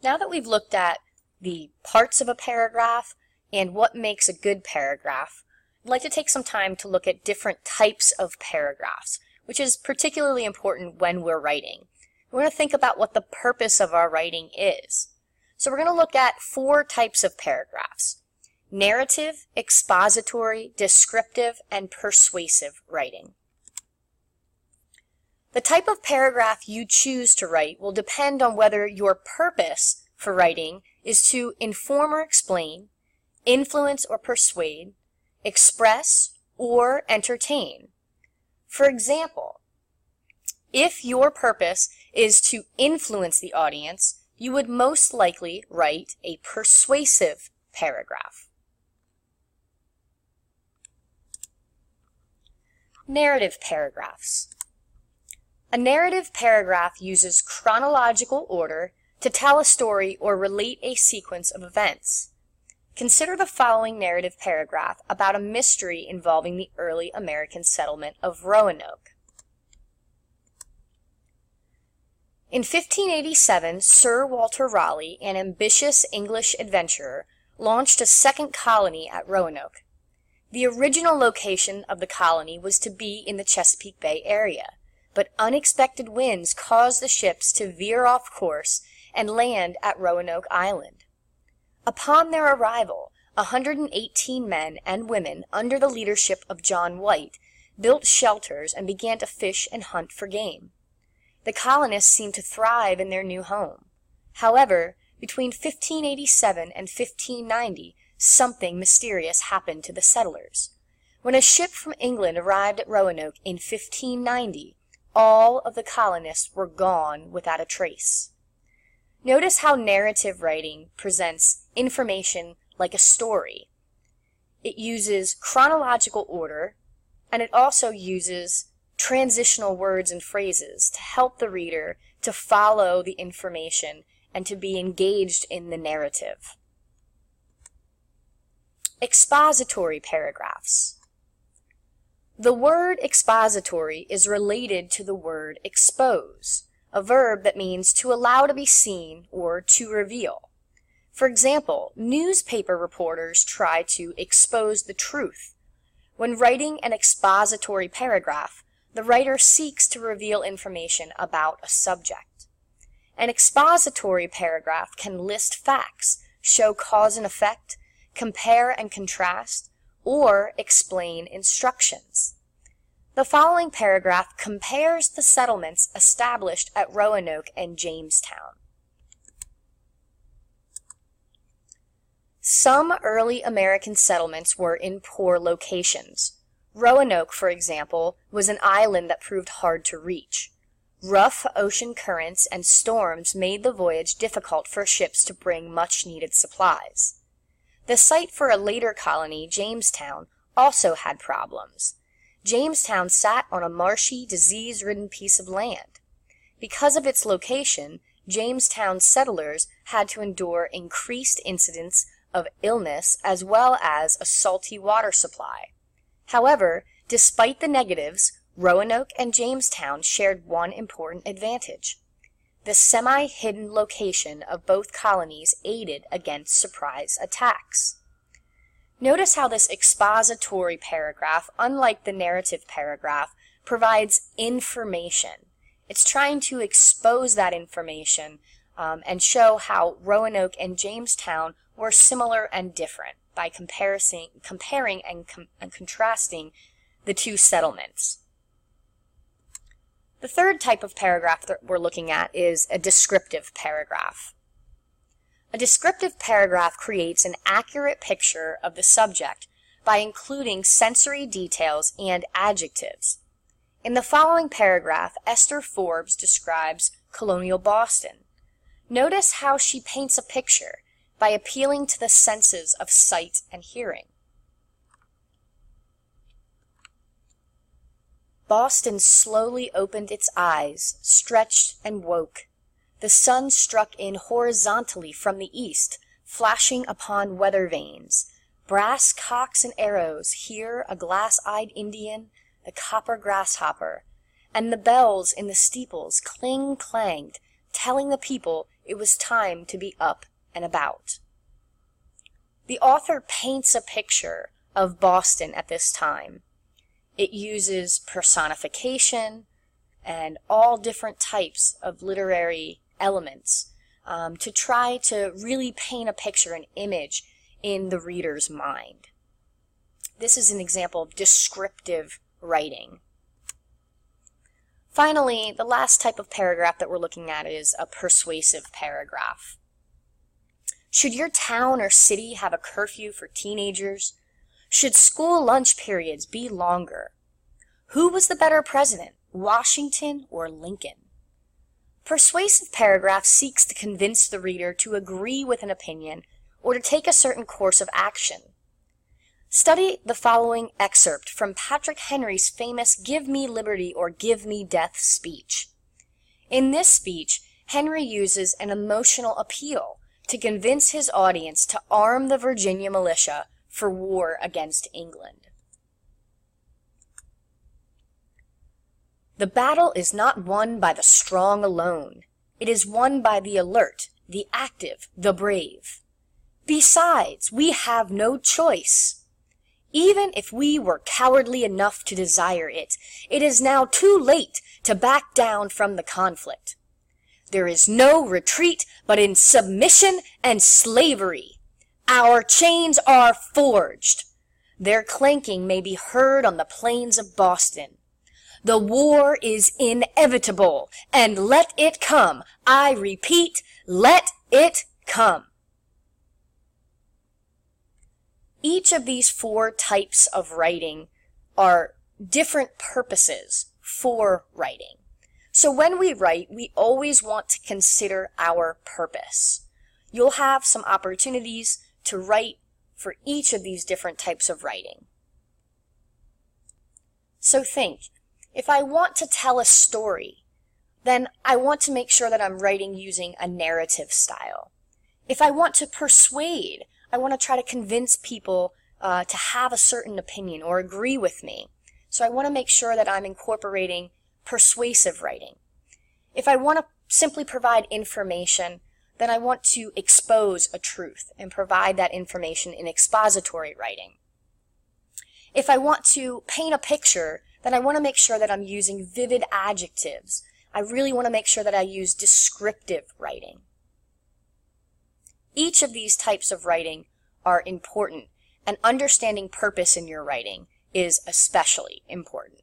Now that we've looked at the parts of a paragraph and what makes a good paragraph, I'd like to take some time to look at different types of paragraphs, which is particularly important when we're writing. We're going to think about what the purpose of our writing is. So we're going to look at 4 types of paragraphs: narrative, expository, descriptive, and persuasive writing. The type of paragraph you choose to write will depend on whether your purpose for writing is to inform or explain, influence or persuade, express, or entertain. For example, if your purpose is to influence the audience, you would most likely write a persuasive paragraph. Narrative paragraphs. A narrative paragraph uses chronological order to tell a story or relate a sequence of events. Consider the following narrative paragraph about a mystery involving the early American settlement of Roanoke. In 1587, Sir Walter Raleigh, an ambitious English adventurer, launched a second colony at Roanoke. The original location of the colony was to be in the Chesapeake Bay area, but unexpected winds caused the ships to veer off course and land at Roanoke Island. Upon their arrival, 118 men and women, under the leadership of John White, built shelters and began to fish and hunt for game. The colonists seemed to thrive in their new home. However, between 1587 and 1590, something mysterious happened to the settlers. When a ship from England arrived at Roanoke in 1590, all of the colonists were gone without a trace. Notice how narrative writing presents information like a story. It uses chronological order, and it also uses transitional words and phrases to help the reader to follow the information and to be engaged in the narrative. Expository paragraphs. The word expository is related to the word expose, a verb that means to allow to be seen or to reveal. For example, newspaper reporters try to expose the truth. When writing an expository paragraph, the writer seeks to reveal information about a subject. An expository paragraph can list facts, show cause and effect, compare and contrast, or explain instructions. The following paragraph compares the settlements established at Roanoke and Jamestown. Some early American settlements were in poor locations. Roanoke, for example, was an island that proved hard to reach. Rough ocean currents and storms made the voyage difficult for ships to bring much-needed supplies. The site for a later colony, Jamestown, also had problems. Jamestown sat on a marshy, disease-ridden piece of land. Because of its location, Jamestown settlers had to endure increased incidents of illness as well as a salty water supply. However, despite the negatives, Roanoke and Jamestown shared one important advantage. The semi-hidden location of both colonies aided against surprise attacks. Notice how this expository paragraph, unlike the narrative paragraph, provides information. It's trying to expose that information and show how Roanoke and Jamestown were similar and different by comparing and contrasting the two settlements. The third type of paragraph that we're looking at is a descriptive paragraph. A descriptive paragraph creates an accurate picture of the subject by including sensory details and adjectives. In the following paragraph, Esther Forbes describes colonial Boston. Notice how she paints a picture by appealing to the senses of sight and hearing. Boston slowly opened its eyes, stretched and woke. The sun struck in horizontally from the east, flashing upon weather vanes. Brass cocks and arrows, here a glass-eyed Indian, the copper grasshopper, and the bells in the steeples cling-clanged, telling the people It was time to be up and about. The author paints a picture of Boston at this time. It uses personification and all different types of literary elements to try to really paint a picture, an image in the reader's mind. This is an example of descriptive writing. Finally, the last type of paragraph that we're looking at is a persuasive paragraph. Should your town or city have a curfew for teenagers? Should school lunch periods be longer? Who was the better president, Washington or Lincoln? Persuasive paragraph seeks to convince the reader to agree with an opinion or to take a certain course of action. Study the following excerpt from Patrick Henry's famous "Give me liberty or give me death" speech. In this speech, Henry uses an emotional appeal to convince his audience to arm the Virginia militia for war against England. The battle is not won by the strong alone. It is won by the alert, the active, the brave. Besides, we have no choice. Even if we were cowardly enough to desire it, it is now too late to back down from the conflict. There is no retreat but in submission and slavery. Our chains are forged. Their clanking may be heard on the plains of Boston. The war is inevitable, and let it come. I repeat, let it come. Each of these four types of writing are different purposes for writing. So when we write, we always want to consider our purpose. You'll have some opportunities to write for each of these different types of writing. So think, if I want to tell a story, then I want to make sure that I'm writing using a narrative style. If I want to persuade, I want to try to convince people to have a certain opinion or agree with me. So I want to make sure that I'm incorporating persuasive writing. If I want to simply provide information, then I want to expose a truth and provide that information in expository writing. If I want to paint a picture, then I want to make sure that I'm using vivid adjectives. I really want to make sure that I use descriptive writing. Each of these types of writing are important, and understanding purpose in your writing is especially important.